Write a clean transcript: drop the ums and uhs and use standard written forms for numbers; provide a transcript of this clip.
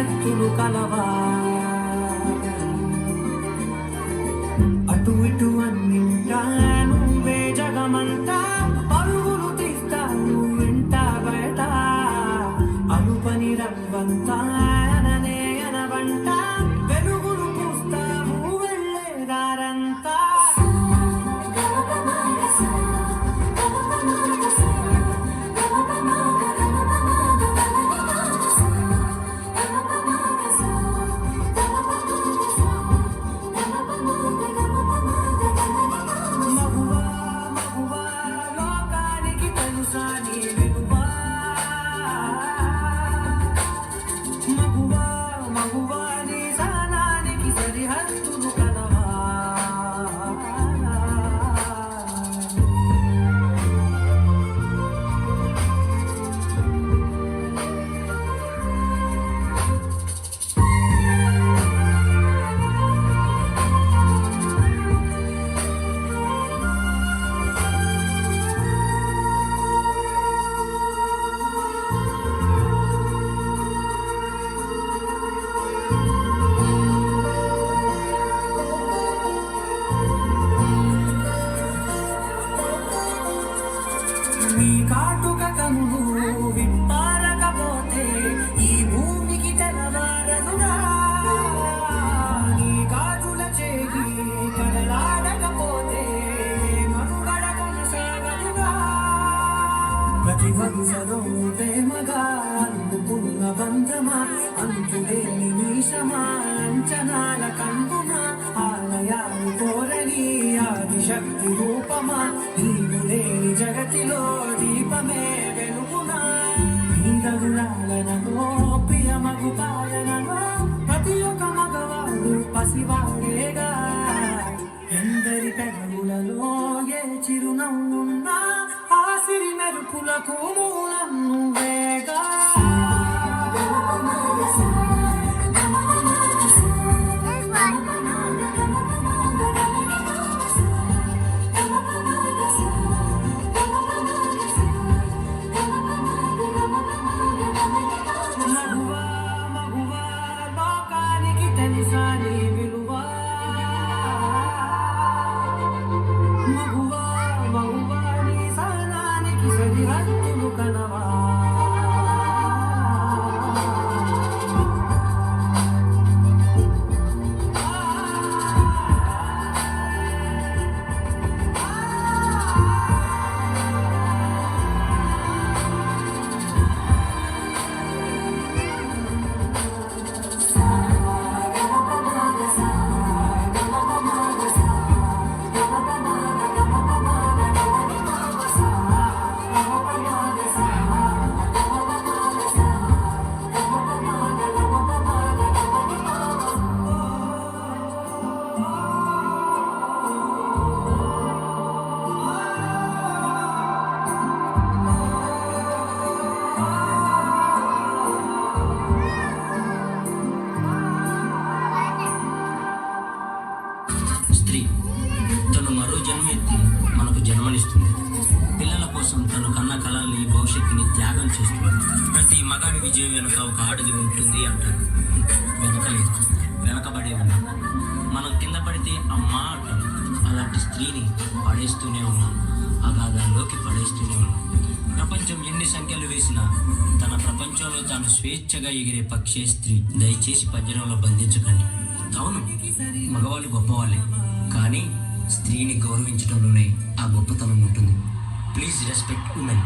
సరిహద్దులు కలవా అటు ఇటు అన్నింటా నువ్వే జగమంతా పరుగులు తీస్తావు వెంట బయట అలుపని రవ్వంతా అననే అనవంట వెలుగులు పూస్తావు వెళ్ళే దారంతా నీ కాటుక కన్నులు విప్పారకపోతే ఈ భూమికి తెలవారదురా నీ గాజుల చేయి కదలాడకపోతే మనుగడ కొనసాగదురా ప్రతి వరుసలో ప్రేమగా అందుకున్న బంధమా అంతులేని నీశమా అంచనాల కందుమా ఆలయాలు కోరని ఆదిశక్తి రూపమా నీవు లేని జగతిలో దీపమే వెలుగునా నీరగులాలనలో ప్రియమగు పాలనలో ప్రతి ఒక్క మగవాడు పసివాడేగా ఎందరి పెదవులలో ఏ చిరునవ్వున్నా ఆ సిరి మెరుపులకు మూలం నువ్వేగా సరిహద్దులు కలవా తను మరో జన్మెత్తి మనకు జన్మనిస్తుంది. పిల్లల కోసం తను కన్న కళల్ని భవిష్యత్తుని త్యాగం చేస్తుంది. ప్రతి మగాడి విజయం వెనుక ఒక ఆడది ఉంటుంది అంటారు. వెనకలేదు, వెనకబడే ఉంది. మనం కింద పడితే అమ్మా అంటాం. అలాంటి స్త్రీని పడేస్తూనే ఉన్నాం, అగాధాల్లోకి పడేస్తూనే ఉన్నాం. ప్రపంచం ఎన్ని సంఖ్యలు వేసినా తన ప్రపంచంలో తాను స్వేచ్ఛగా ఎగిరే పక్షే స్త్రీ. దయచేసి పంజరంలో బంధించకండి. అవును, మగవాళ్ళు గొప్పవాళ్ళే, కానీ స్త్రీని గౌరవించడంలోనే ఆ గొప్పతనం ఉంటుంది. Please respect women.